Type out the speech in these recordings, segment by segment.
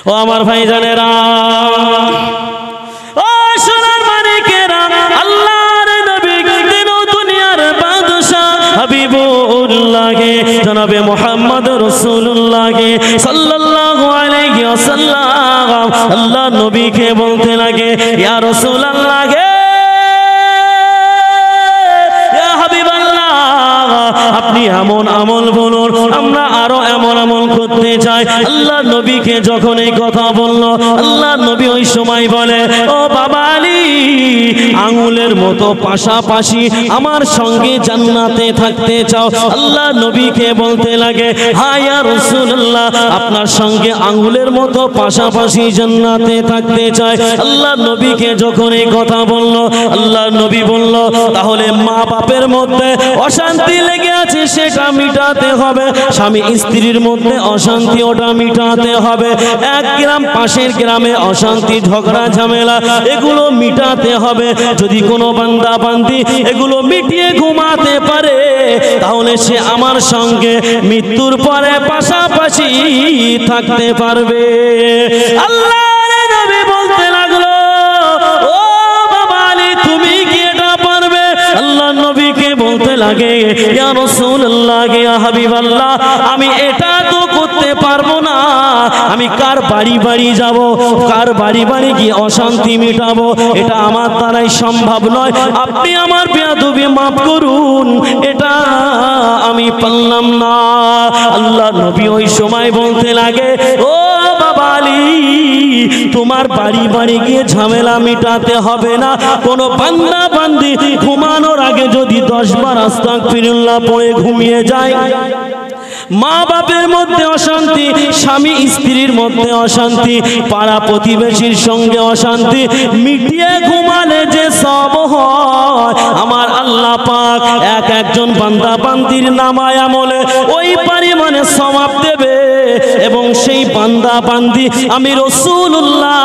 ও আমার ভাইজানেরা, ও সোনার মানিকেরা, আল্লাহর নবী দিন দুনিয়ার বাদশাহ হাবিবুল্লাহ জনাবে মুহাম্মদ রাসূলুল্লাহ সাল্লাল্লাহু আলাইহি ওয়াসাল্লাম আল্লাহর নবীকে বলতে লাগে, ইয়া রাসূলুল্লাহ, আপনি এমন আমল বলুন, আমরা আরো এমন আমল করতে চাই। আল্লাহ নবীকে যখন এই কথা বলল, আল্লাহ নবী ওই সময় বলে, ও বাবা আলী, আঙ্গুলের মতো পাশাপাশি আমার সঙ্গে জান্নাতে থাকতে চাও? আল্লাহ নবীকে বলতে লাগে, হ্যাঁ ইয়া রাসূলুল্লাহ, আপনার সঙ্গে আঙ্গুলের মতো পাশাপাশি জান্নাতে থাকতে চাই। আল্লাহ নবীকে যখন এই কথা বলল, আল্লাহ নবী বলল, তাহলে মা বাপের মধ্যে অশান্তি লেগে আছে, সেটা মিটাতে হবে। স্বামী স্ত্রীর মধ্যে অশান্তি, ওটা মিটাতে হবে। এক গ্রাম পাশের গ্রামে অশান্তি, ঝগড়া ঝামেলা, এগুলো মিটাতে হবে। যদি কোনো বান্দা বান্দি এগুলো মিটিয়ে ঘুমাতে পারে, তাহলে সে আমার সঙ্গে মৃত্যুর পরে পাশাপাশি থাকতে পারবে। আল্লাহর নবী বলতে লাগলো, ও বাবা আলী, তুমি কি এটা পারবে? আল্লাহ নবীকে বলতে লাগে, ইয়া রাসূলুল্লাহ, ইয়া হাবিবাল্লাহ, আমি এটা তো করতে পারবো না। আমি কার বাড়ি বাড়ি যাব, কার বাড়ি বাড়ি গিয়ে অশান্তি মিটাবো, এটা আমার দ্বারাই সম্ভব নয়। আপনি আমার বেয়াদবি মাফ করুন, এটা আমি পারলাম না। আল্লাহ নবী ওই সময় বলতে লাগে, ও বাবা আলী, তোমার বাড়ি বাড়ি গিয়ে ঝামেলা মিটাতে হবে না। কোনো বান্দা বান্দি ঘুমানোর আগে যদি 10 বার আস্তাগফিরুল্লাহ পড়ে ঘুমিয়ে যায়, মা বাপের মধ্যে অশান্তি, স্বামী স্ত্রীর মধ্যে অশান্তি, পাড়া প্রতিবেশীর সঙ্গে অশান্তি মিটিয়ে ঘুমালে যে সব হয়, আমার আল্লাহ পাক একজন বান্দা বান্দির নামায় আমলে ওই পরিমাণে সওয়াব দেবে। এবং সেই বান্দা বান্দি আমি রাসূলুল্লাহ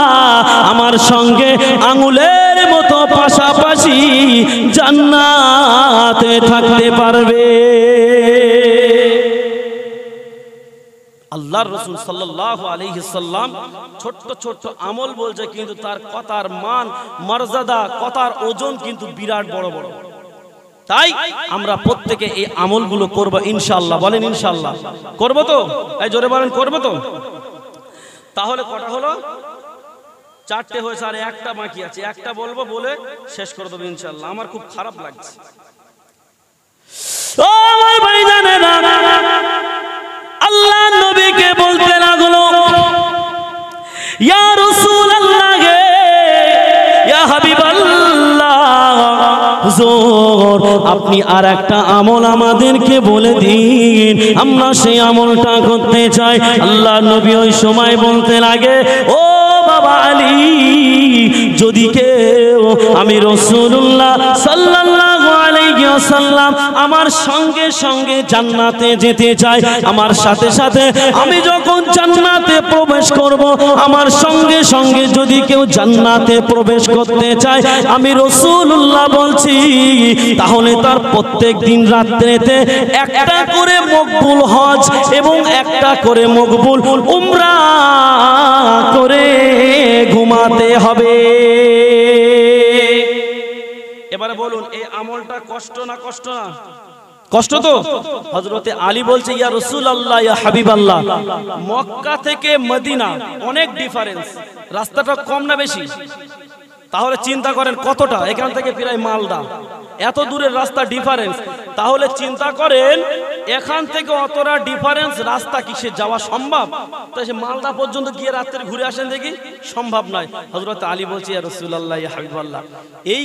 আমার সঙ্গে আঙ্গুলের মতো পাশাপাশি জান্নাতে থাকতে পারবে। আল্লাহর রাসূল সাল্লাল্লাহু আলাইহি সাল্লাম ছোট্ট ছোট্ট আমল বলছে, কিন্তু তার কথার মান মর্যাদা, কথার ওজন কিন্তু বিরাট বড় বড়। তাই আমরা প্রত্যেকে এই আমলগুলো করব ইনশাআল্লাহ। বলেন ইনশাআল্লাহ করব তো? এই জোরে বলেন, করব তো? তাহলে কটা হলো? 4টে হয়েছে, আর একটা বাকি আছে। একটা বলবো, বলে শেষ করে দেব ইনশাআল্লাহ। আমার খুব খারাপ লাগছে। ও আমার ভাইজানেরা, আল্লাহ নবীকে বলতে লাগলো, ইয়া রাসূলুল্লাহ, ইয়া হাবিবাল্লাহ, হুজুর আপনি আর একটা আমল আমাদেরকে বলে দিন, আমরা সেই আমলটা করতে চাই। আল্লাহ নবী ওই সময় বলতে লাগে, ও বাবা আলী, যদি কেউ আমি রাসূলুল্লাহ সাল্লাল্লাহু আলাইহি ওয়াসাল্লাম আমার সঙ্গে সঙ্গে জান্নাতে যেতে চাই, আমার সাথে সাথে আমি যখন জান্নাতে প্রবেশ করব, আমার সঙ্গে সঙ্গে যদি কেউ জান্নাতে প্রবেশ করতে চায়, আমি রাসূলুল্লাহ বলছি, তাহলে তার প্রত্যেক দিন রাত্রিতে একটা করে মকবুল হজ এবং একটা করে মকবুল উমরা করে ঘুমাতে হবে। এবারে বলুন, এই আমলটা কষ্ট না কষ্ট না? কষ্ট তো। হযরতে আলী বলছে, ইয়া রাসূলুল্লাহ, ইয়া হাবিবাল্লাহ, মক্কা থেকে মদিনা অনেক ডিফারেন্স, রাস্তাটা কম না বেশি? তাহলে চিন্তা করেন কতটা, এখান থেকে প্রায় মালদা, এত দূরের রাস্তা ডিফারেন্স। তাহলে চিন্তা করেন এখান থেকে অতটা ডিফারেন্স রাস্তা কি সে যাওয়া সম্ভব? তাই সে মালদা পর্যন্ত গিয়ে রাত্রে ঘুরে আসেন দেখি, সম্ভব নয়। হযরত আলী বলছে, ইয়া রাসূলুল্লাহ, ইয়া হাবিবাল্লাহ, এই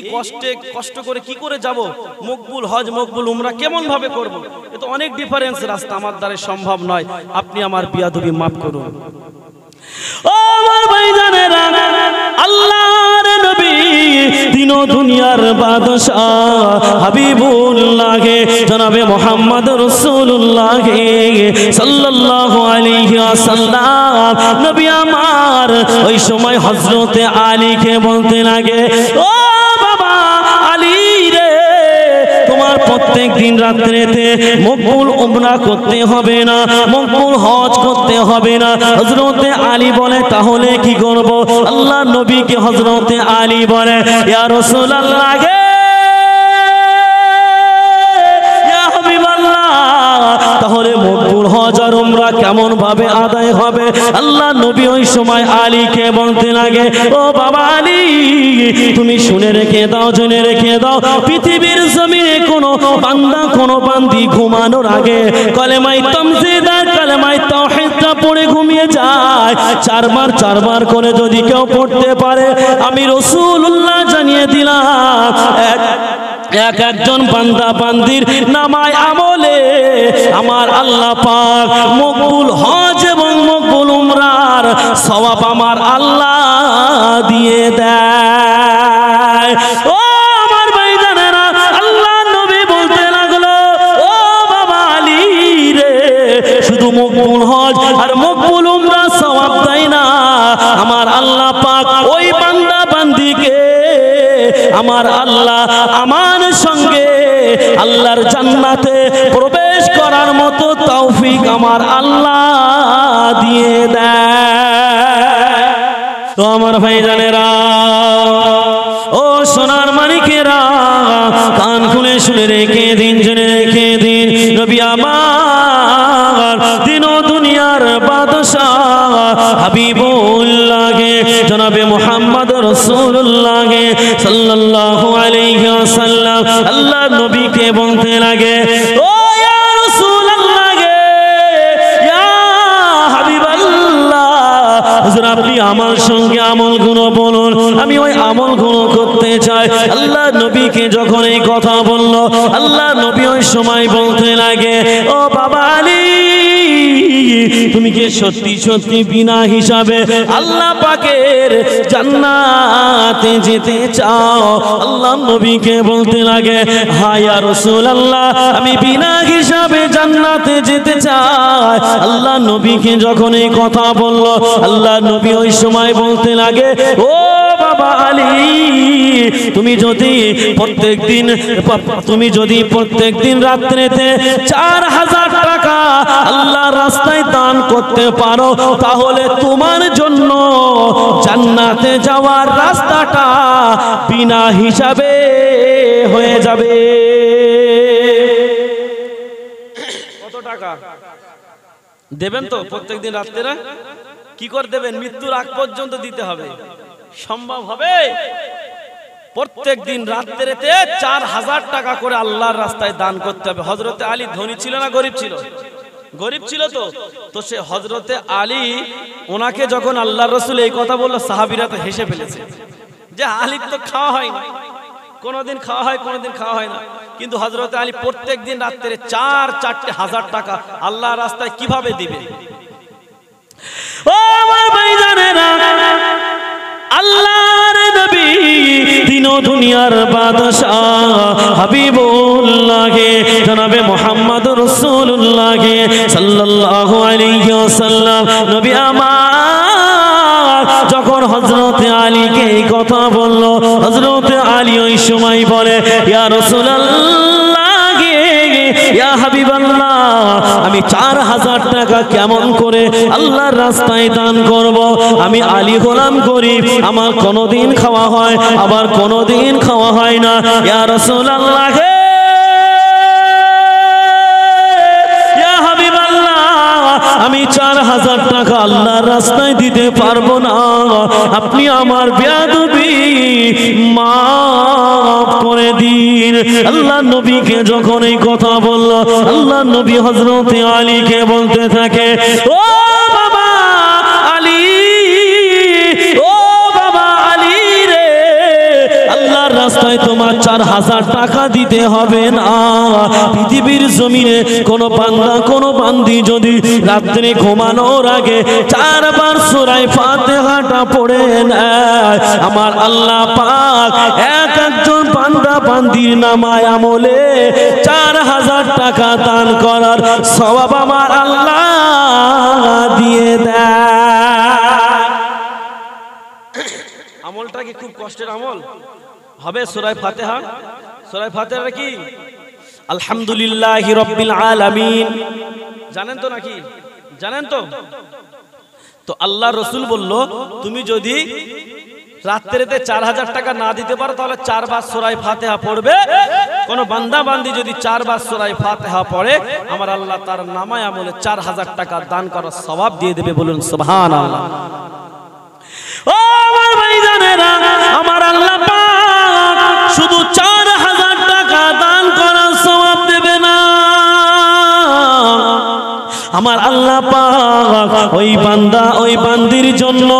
কষ্ট করে কি করে যাব? মকবুল হজ মকবুল উমরা কেমন ভাবে করব? এ তো অনেক ডিফারেন্স রাস্তা, আমার দ্বারা সম্ভব নয়, আপনি আমার বিয়াদবি মাফ করুন। ও আমার ভাইজানেরা, আল্লাহর নবী দিন দুনিয়ার বাদশাহ হাবিবুল্লাহ জনাবে মুহাম্মদ রাসূলুল্লাহ সাল্লাল্লাহু আলাইহি ওয়াসাল্লাম নবী আমার ওই সময় হযরতে আলীকে বলতে লাগে, ও বাবা আলী রে, তোমার প্রত্যেক দিন রাত্রেতে মকবুল উমরা করতে হবে না, মকবুল হজ করতে হবে না। হযরতে আলী বলে তাহলে কি করব? আল্লাহ নবীকে হযরতে আলী বলে ইয়া রাসূলুল্লাহ গে তাহলে মকবুল হজ আর উমরা কেমন ভাবে আদায় হবে? আল্লাহ নবী ওই সময় আলীকে বলতে লাগে ও বাবা আলী, তুমি শুনে রেখে দাও, জেনে রেখে দাও, পৃথিবীর জমিনে কোনো বান্দা কোনো বান্দি ঘুমানোর আগে কলেমায়ে তামজিদ আর কলেমায়ে তাওহীদটা পড়ে ঘুমিয়ে যায়। চারবার করে যদি কেউ পড়তে পারে, আমি রাসূলুল্লাহ জানিয়ে দিলাম একজন বান্দা বান্দির নামায় আমলে আমার আল্লাহ পাক মকবুল হজ এবং মকবুল উমরার সওয়াব আমার আল্লাহ দিয়ে দেয়। ও আমার ভাইজানেরা, আল্লাহ নবী বলতে লাগলো ও বাবা আলী রে, শুধু মকবুল হজ আর মকবুল উমরার সওয়াব দেয় না, আমার আল্লাহ পাক ওই বান্দা বান্দিকে আমার আল্লাহ আমার সঙ্গে আল্লাহর জান্নাতে প্রবেশ করার মতো তৌফিক আমার আল্লাহ দিয়ে দেয়। তো আমার ভাইজানেরা, ও সোনার মানিকেরা, কান খুলে শুনে রেখে দিন, জেনে রেখে দিন, নবী আমার দিন ও দুনিয়ার বাদশাহ হাবিবুল্লাহ জনাবে মুহাম্মদ রাসূলুল্লাহ সাল্লাল্লাহু আলাইহি ওয়াসাল্লাম আল্লাহ নবীকে বলতে লাগে ও ইয়া রাসূলুল্লাহ ইয়া হাবিবাল্লাহ, হুজুর আপনি আমার সঙ্গে আমলগুলো বলুন, আমি ওই আমলগুলো করতে চাই। আল্লাহ নবীকে যখন এই কথা বলল, আল্লাহ নবী ওই সময় বলতে লাগে ও বাবা আলী, তুমি কি সত্যি সত্যি বিনা হিসাবে আল্লাহ পাকের জান্নাতে যেতে চাও? আল্লাহ নবীকে বলতে লাগে হ্যাঁ ইয়া রাসূলুল্লাহ, আমি বিনা হিসাবে জান্নাতে যেতে চাই। আল্লাহ নবীকে যখন এই কথা বলল, আল্লাহ নবী ওই সময় বলতে লাগে ও বাবা আলী, তুমি যদি প্রত্যেক দিন রাত্রেতে 4000 টাকা আল্লাহর রাস্তায় দান করতে পারো, তাহলে তোমার জন্য জান্নাতে যাওয়ার রাস্তাটা বিনা হিসাবে হয়ে যাবে। কত টাকা দেবেন? তো প্রত্যেকদিন রাত্রে কি করে দেবেন? মৃত্যুর আগ পর্যন্ত দিতে হবে। সম্ভব হবে? প্রত্যেক দিন রাত্রেতে 4000 টাকা করে আল্লাহর রাস্তায় দান করতে হবে। হযরতে আলী ধনী ছিল না গরিব ছিল? গরিব ছিল। তো সে হযরতে আলী, ওনাকে যখন আল্লাহর রাসূল এই কথা বললো, সাহাবীরা তো হেসে ফেলেছে যে আলীর তো খাওয়া হয় না, কোনোদিন খাওয়া হয়, কোনোদিন খাওয়া হয় না, কিন্তু হযরতে আলী প্রত্যেক দিন রাত্রে 4-4 টাকা আল্লাহর রাস্তায় কিভাবে দিবে? ও আমার ভাইজানেরা, আল্লাহর নবী দিন ও দুনিয়ার বাদশাহ হাবিবুল্লাহ জনাবে মুহাম্মদ রাসূলুল্লাহ সাল্লাল্লাহু আলাইহি ওয়াসাল্লাম নবী আমার যখন হযরতে আলীকে এই কথা বলল, হযরতে আলী ওই সময় বলে ইয়া রাসূলুল্লাহ ইয়া হাবিবাল্লাহ, আমি 4000 টাকা কেমন করে আল্লাহর রাস্তায় দান করব? আমি আলী হলাম গরিব, আমার কোনোদিন খাওয়া হয়, আবার কোনোদিন খাওয়া হয় না। ইয়া রাসূলুল্লাহ ইয়া হাবিবাল্লাহ, আমি 4000 টাকা আল্লাহর রাস্তায় দিতে পারবো না, আপনি আমার বেয়াদবি মাফ করে দিন। আল্লাহ নবীকে যখন এই কথা বলল, আল্লাহ নবী হযরতে আলীকে বলতে থাকে ও বাবা আলী, ও বাবা আলী রে, আল্লাহর রাস্তায় তোমার 4000 টাকা দিতে হবে না। পৃথিবীর জমিনে কোন বান্দা কোন বান্দি যদি রাত্রে ঘুমানোর আগে 4 বার সূরা ফাতিহাটা পড়ে নেয়, আমার আল্লাহ পাক একজন বান্দা বান্দির নামায় আমলে 4000 টাকা দান করার সওয়াব আমার আল্লাহ দিয়ে দেয়। আমলটা কি খুব কষ্টের আমল হবে? সূরা ফাতিহা, সূরা ফাতিহা কি আলহামদুলিল্লাহি রাব্বিল আলামিন, জানেন তো নাকি? জানেন তো? তো আল্লাহ রসুল বলল, তুমি যদি রাত্রিতে 4000 টাকা না দিতে পারো তাহলে 4 বার সূরা ফাতিহা পড়বে। কোন বান্দা বান্দি যদি 4 বার সূরা ফাতিহা পড়ে, আমার আল্লাহ তার নামায় আমলে 4000 টাকা দান করার সওয়াব দিয়ে দেবে। বলুন সুবহানাল্লাহ। ও আমার ভাইজানেরা, আমার আল্লাহ পাক শুধু 4000 টাকা দান করার সওয়াব দেবে না, আমার আল্লাহ পাক ওই বান্দা ওই বান্দির জন্য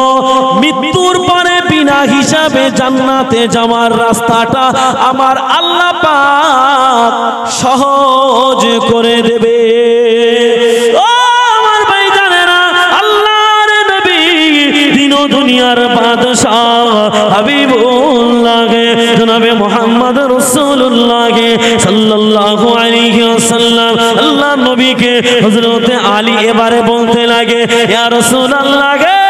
মৃত্যুর পরে বিনা হিসাবে জান্নাতে যাওয়ার রাস্তাটা আমার আল্লাহ পাক সহজ করে দেবে। ও আমার ভাইজানেরা, আল্লাহর নবী দিন ও দুনিয়ার বাদশাহ হাবিবুল্লাহ জনাবে মুহাম্মদ রাসূলুল্লাহ সাল্লাল্লাহু আলাইহি ওয়াসাল্লাম আল্লাহ নবীকে হযরতে আলী এবারে বলতে লাগে, ইয়া রাসূলুল্লাহ গে,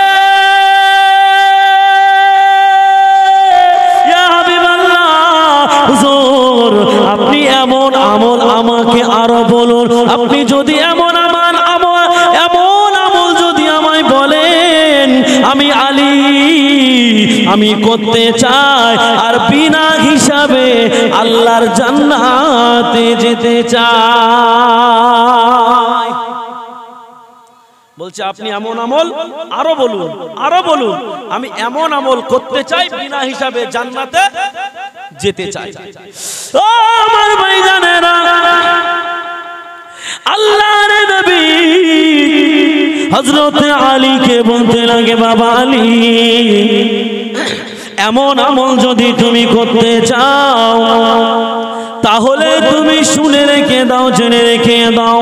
ইয়া হাবিবাল্লাহ, হুজুর আপনি এমন আমল আমাকে আরো বলুন। আপনি যদি এমন আমল যদি আমায় বলেন, আমি আলী আমি করতে চাই আর বিনা হিসাবে আল্লাহর জান্নাতে যেতে চাই। বলছে আপনি এমন আমল আরো বলুন, আরো বলুন, আমি এমন আমল করতে চাই বিনা হিসাবে জান্নাতে যেতে চাই। ও আমার ভাইজানেরা, আল্লাহর নবী হযরত আলীকে বলতে লাগে, বাবা আলী এমন আমল যদি তুমি করতে চাও তাহলে তুমি শুনে রেখে দাও, জেনে রেখে দাও,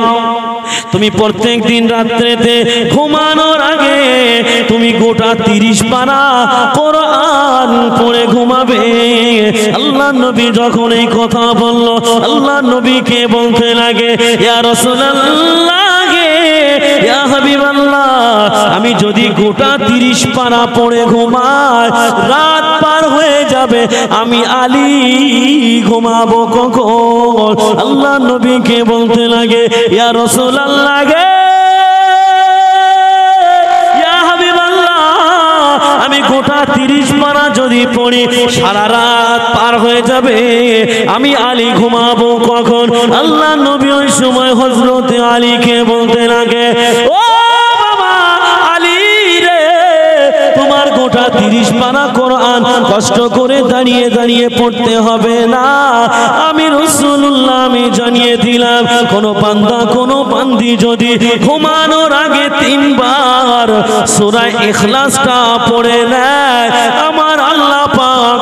তুমি প্রত্যেক দিন রাত্রেতে ঘুমানোর আগে তুমি গোটা 30 পারা কোরআন পড়ে ঘুমাবে। আল্লাহ নবী যখন এই কথা বলল, আল্লাহ নবীকে বলতে লাগে, ইয়া রাসূলুল্লাহ, ইয়া হাবিবাল্লাহ, আমি যদি গোটা 30 পারা পড়ে ঘুমাই, রাত পার হয়ে যাবে, আমি আলী ঘুমাবো কখন? আল্লাহ নবীকে বলতে লাগে, ইয়া রাসূলুল্লাহ গে, ইয়া হাবিবাল্লাহ, আমি গোটা 30 পারা যদি পড়ি, সারা রাত পার হয়ে যাবে, আমি আলী ঘুমাবো কখন? আল্লাহ নবী ওই সময় হযরতে আলীকে বলতে লাগে, ও বাবা আলী রে, তোমার গোটা 30 পারা কোরআন কষ্ট করে দাঁড়িয়ে দাঁড়িয়ে পড়তে হবে না। আমি রাসূলুল্লাহ আমি জানিয়ে দিলাম, কোন বান্দা কোন বান্দি যদি ঘুমানোর আগে 3 বার সূরা ইখলাসটা পড়ে নেয়, আমার আল্লাহ পাক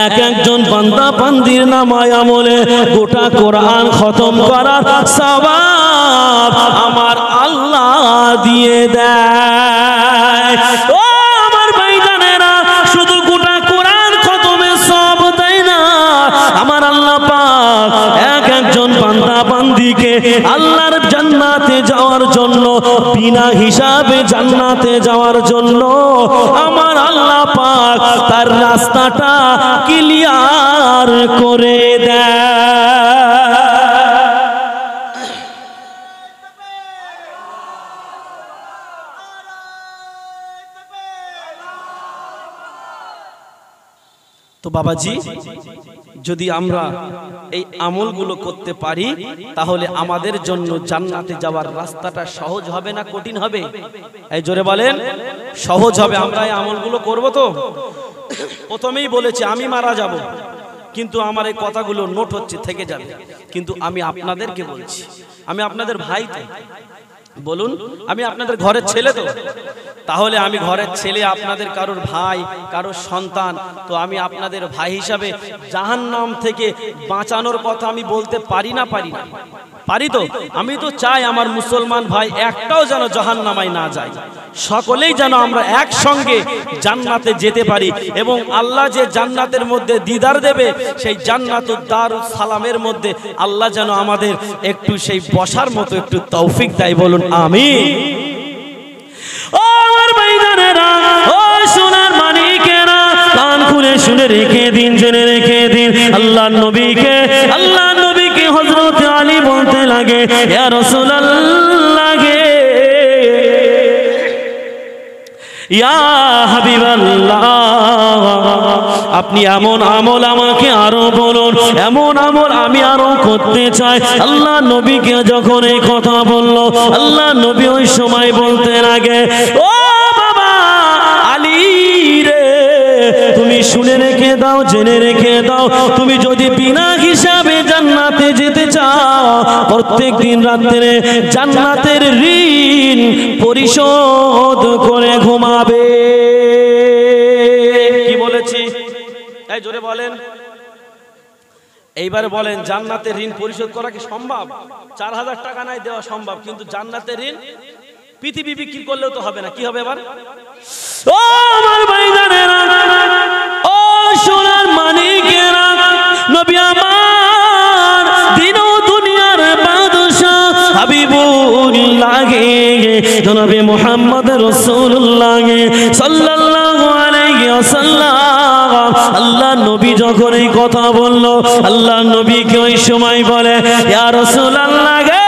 এক একজন বান্দা বান্দির নামায় আমলে গোটা কোরআন খতম করার সওয়াব আমার আল্লাহ দিয়ে দেয়। ও আমার ভাইজানেরা, শুধু গোটা কোরআন খতমের সওয়াব দেয় না, আমার আল্লাহ পাক এক একজন বান্দা বান্দিকে আল্লাহর জান্নাতে যাওয়ার জন্য, বিনা হিসাবে জান্নাতে যাওয়ার জন্য আমার আল্লাহ পাক তার রাস্তাটা ক্লিয়ার করে দেয়। তো বাবাজি, যদি আমরা এই আমলগুলো করতে পারি তাহলে আমাদের জন্য জান্নাতে যাওয়ার রাস্তাটা সহজ হবে না কঠিন হবে? এই জোরে বলেন, সহজ হবে। আমরা এই আমলগুলো করব তো? প্রথমেই বলেছি আমি মারা যাব, কিন্তু আমার এই কথাগুলো নোট হচ্ছে, থেকে যাবে, কিন্তু আমি আপনাদেরকে বলছি, আমি আপনাদের ভাই তো, বলুন আমি আপনাদের ঘরের ছেলে তো, তাহলে আমি ঘরের ছেলে, আপনাদের কারোর ভাই, কারোর সন্তান, তো আমি আপনাদের ভাই হিসাবে জাহান্নাম থেকে বাঁচানোর কথা আমি বলতে পারি না? পারি না? পারি তো? আমি তো চাই আমার মুসলমান ভাই একটাও যেন জাহান্নামায় না যায়, সকলেই যেন আমরা একসঙ্গে জান্নাতে যেতে পারি, এবং আল্লাহ যে জান্নাতের মধ্যে দিদার দেবে, সেই জান্নাতুদ দারুস সালামের মধ্যে আল্লাহ যেন আমাদের একটু সেই বসার মতো একটু তৌফিক দেয়। বলুন আমিন। ও আমার ভাইজানেরা, ও সোনার মানিকেরা, কান খুলে শুনে রেখে দিন, জেনে রেখে দিন, আল্লাহ নবীকে ইয়া রাসূলুল্লাহ ইয়া হাবিবাল্লাহ, আপনি এমন আমল আমাকে আরো বলুন, এমন আমল আমি আরো করতে চাই। আল্লাহ নবীকে যখন এই কথা বলল, আল্লাহ নবী ওই সময় বলতেন আগে, ও বাবা আলী রে, তুমি শুনে রেখে দাও, জেনে রেখে দাও, তুমি যদি বিনা হিসাবে জান্নাতে যেতে চাও, প্রত্যেক দিন রাত্রে জান্নাতের ঋণ পরিশোধ করে ঘুমাবে। কি বলেছি? এই জোরে বলেন। এইবার বলেন, জান্নাতের ঋণ পরিশোধ করা কি সম্ভব? 4000 টাকা নাই দেওয়া সম্ভব, কিন্তু জান্নাতের ঋণ পৃথিবী বিক্রি করলেও তো হবে না। কি হবে এবার? ও আমার ভাইজানেরা, ও সোনার মানিকেরা, নবী আমার দিন ও দুনিয়ার বাদশা হাবিবুল্লাহ জনাবে মুহাম্মদ রাসূলুল্লাহ সাল্লাল্লাহু আলাইহি ওয়াসাল্লাম, আল্লাহ নবী যখন এই কথা বলল, আল্লাহ নবীকে ওই সময় বলে, ইয়া রাসূলুল্লাহ গে,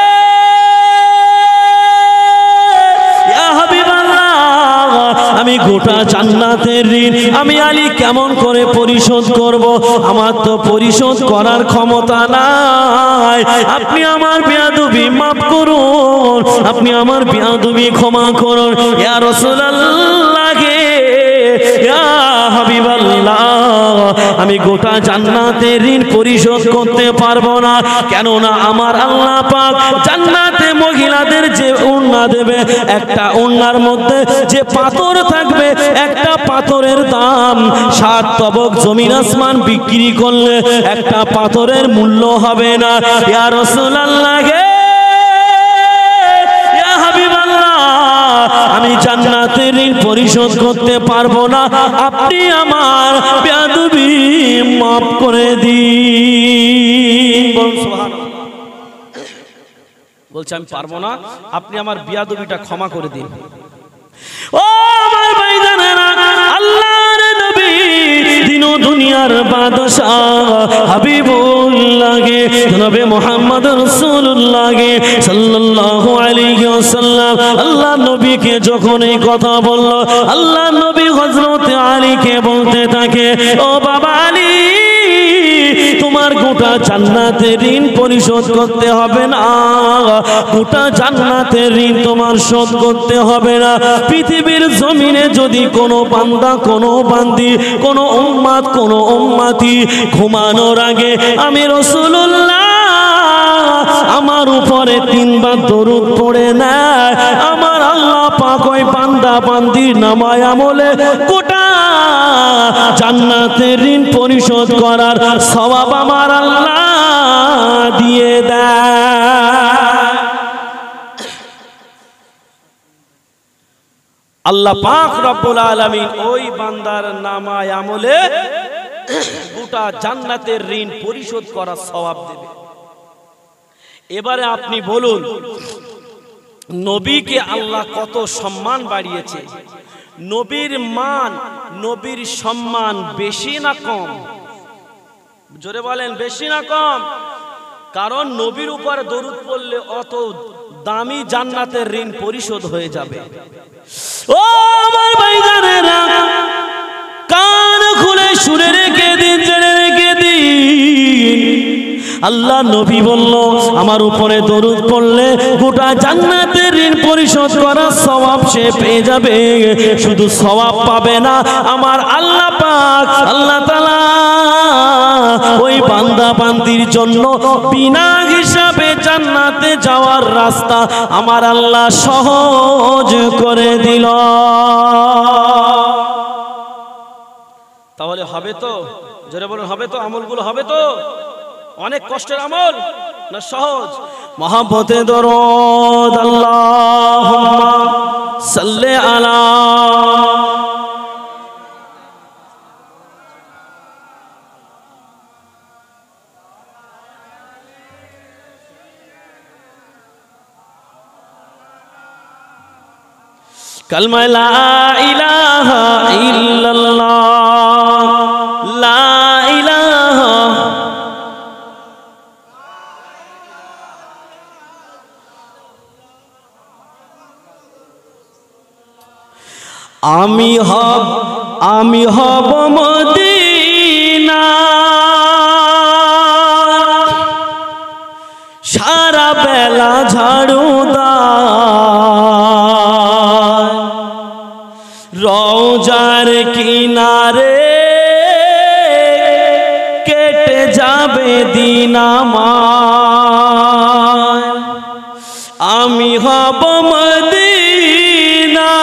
ইয়া হাবিবাল্লাহ, আমি গোটা জান্নাতের ঋণ আমি আলী কেমন করে পরিশোধ করব? আমার তো পরিশোধ করার ক্ষমতা নাই। আপনি আমার বেয়াদবি মাফ করুন, আপনি আমার বেয়াদবি ক্ষমা করুন। ইয়া রাসূলুল্লাহ গে, ইয়া হাবিবাল্লাহ, আমি গোটা জান্নাতের ঋণ পরিশোধ করতে পারবো না। কেননা আমার আল্লাহ পাক জান্নাতে মহিলাদের যে ওড়না দেবে, একটা ওড়নার মধ্যে যে পাথর থাকবে, একটা পাথরের দাম 7 তবক জমিন আসমান বিক্রি করলে একটা পাথরের মূল্য হবে না। ইয়া রাসূলুল্লাহ গে, ইয়া হাবিবাল্লাহ, আমি জান্নাতের ঋণ পরিশোধ করতে পারবো না, আপনি আমার বেয়াদবি মাফ করে দিন। বলুন সুবহানাল্লাহ। বলছে আমি পারবো না, আপনি আমার বেয়াদবিটা ক্ষমা করে দিন। ও আমার ভাইজানেরা, আল্লাহর নবী দিন ও দুনিয়ার বাদশা হাবিবুল্লাহ জনাবে মুহাম্মদ রাসূলুল্লাহ সাল্লাল্লাহু আলাইহি ওয়াসাল্লাম, আল্লাহ নবীকে যখন এই কথা বলল, আল্লাহ নবী হযরত আলীকে বলতে থাকে, ও বাবা আলী, তোমার গোটা জান্নাতের ঋণ পরিশোধ করতে হবে না, গোটা জান্নাতের ঋণ তোমার শোধ করতে হবে না। পৃথিবীর জমিনে যদি কোনো বান্দা, কোনো বান্দি, কোনো উম্মাত, কোনো উম্মাতি ঘুমানোর আগে আমি রাসূলুল্লাহ আমার উপরে 3 বার দরুদ পড়ে নেয়, আমার আল্লাহ পাক ওই বান্দা বান্দির নামায় আমলে গোটা জান্নাতের ঋণ পরিশোধ করার সওয়াব আমার আল্লাহ দিয়ে দেয়। আল্লাহ পাক রব্বুল আলামিন ওই বান্দার নামায় আমলে গোটা জান্নাতের ঋণ পরিশোধ করার সওয়াব দেবে। এবারে আপনি বলুন, নবীকে আল্লাহ কত সম্মান বাড়িয়েছে। নবীর মান, নবীর সম্মান বেশি না কম? জোরে বলেন, বেশি না কম? কারণ নবীর উপর দরুদ পড়লে অত দামি জান্নাতের ঋণ পরিশোধ হয়ে যাবে। ও আমার ভাইজানেরা, কান খুলে শুনে রেখে দিন, জেনে রেখে দিন, আল্লাহ নবী বলল, আমার উপরে দরুদ পড়লে গোটা জান্নাতের ঋণ পরিশোধ করার সওয়াব সে পেয়ে যাবে। শুধু সওয়াব পাবে না, আমার আল্লাহ পাক আল্লাহ তাআলা ওই বান্দা বান্দির জন্য বিনা হিসাবে জান্নাতে যাওয়ার রাস্তা আমার আল্লাহ সহজ করে দিল। তাহলে হবে তো? জোরে বলুন, হবে তো? আমলগুলো হবে তো? অনেক কষ্টের আমল না সহজ? মহব্বতে দরুদ আল্লাহুম্মা সাল্লি আলা কালমা লা ইলাহা ইল্লাল্লাহ, লা ইলাহা আমি হব মদিনা সারা বেলা ঝাড়ুদার রওজার কিনারে কেটে যাবে দিন আমার আমি হব মদিনা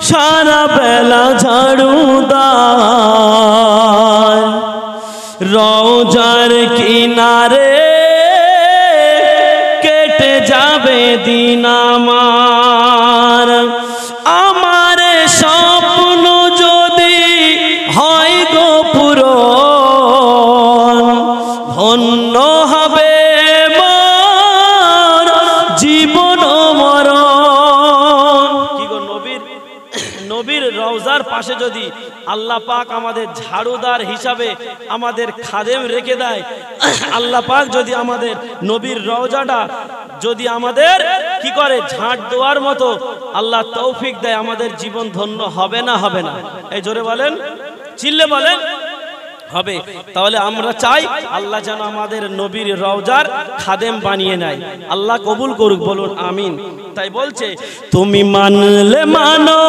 সারা বেলা ঝাড়ুদার রওজার কিনারে কেটে যাবে দিন আমার আমার স্বপ্ন যদি হয় গো পূরণ ধন্য হবে মোর জীবন মরণ কি গো নবীর রওজার পাশে যদি আল্লাহ পাক আমাদের ঝাড়ুদার হিসাবে আমাদের খাদেম রেখে দেয় আল্লাহ পাক যদি আমাদের নবীর রওজাটা যদি আমাদের কি করে ঝাড় দেওয়ার মতো আল্লাহ তৌফিক দেয় আমাদের জীবন ধন্য হবে না হবে না এই জোরে বলেন চিল্লে বলেন হবে তাহলে আমরা চাই আল্লাহ যেন আমাদের নবীর রওজার খাদেম বানিয়ে নেয় আল্লাহ কবুল করুক বলুন আমিন তাই বলছে তুমি মানলে মানো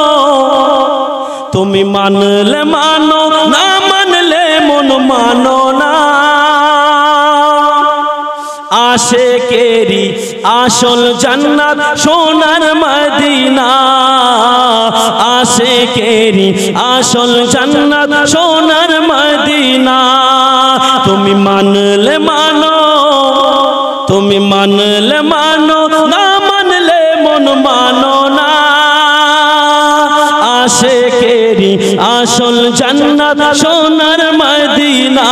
না মানলে মন মানো না আশিকেরি আসল জান্নাত সোনার মদিনা আশিকেরি আসল জান্নাত সোনার মদিনা তুমি মানলে মানো না মানলে মন মানো না আশিকেরি আসল জান্নাত সোনার মদিনা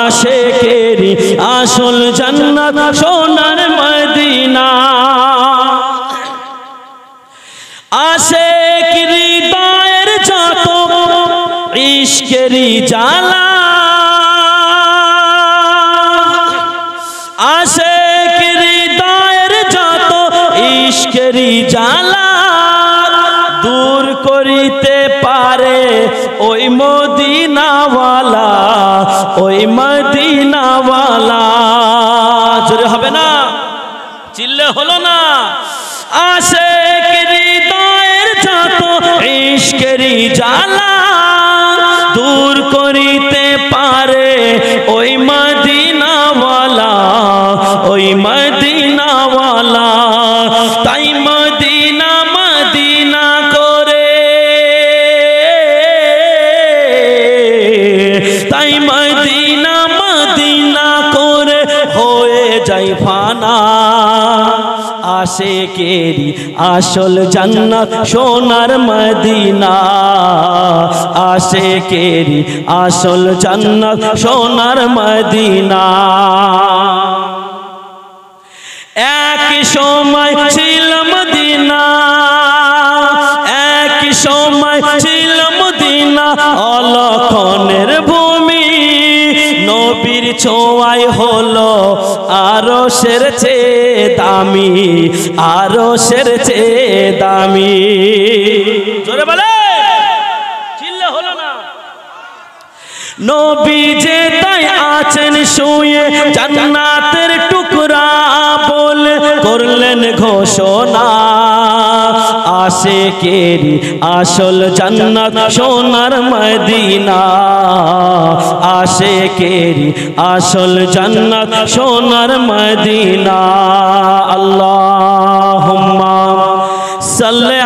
আশিকেরি আসল জান্নাত সোনার মদিনা আশিক হৃদয়ের যত ইশকেরি জ্বালা আশিক হৃদয়ের যত ইশকেরি জ্বালা দূর করিতে পারে ওই মদিনাওয়ালা জোরে হবে না চিল্লে হলো না আশিক হৃদয়ের যত ইশকেরি জ্বালা দূর করিতে পারে ওই মদিনাওয়ালা তাই মদিনা করে তাই মদিনা করে হয়ে যাই ফানা আশিকেরি আসল জান্নাত সোনার মদিনা আশিকেরি আসল জান্নাত সোনার মদিনা এক সময় ছিল মদিনা অলক্ষণের ভূমি নবীর ছোঁয়ায় হলো আরশের চেয়ে দামি জোরে বলে চিল্লে হলো না নবী যে তাই আছেন শুয়ে জান্নাতের টুকরা বলে করলেন ঘোষণা আশিকেরি আসল জান্নাত সোনার মদিনা আশিকেরি আসল জান্নাত সোনার মদিনা আল্লাহুম্মা সাল্লি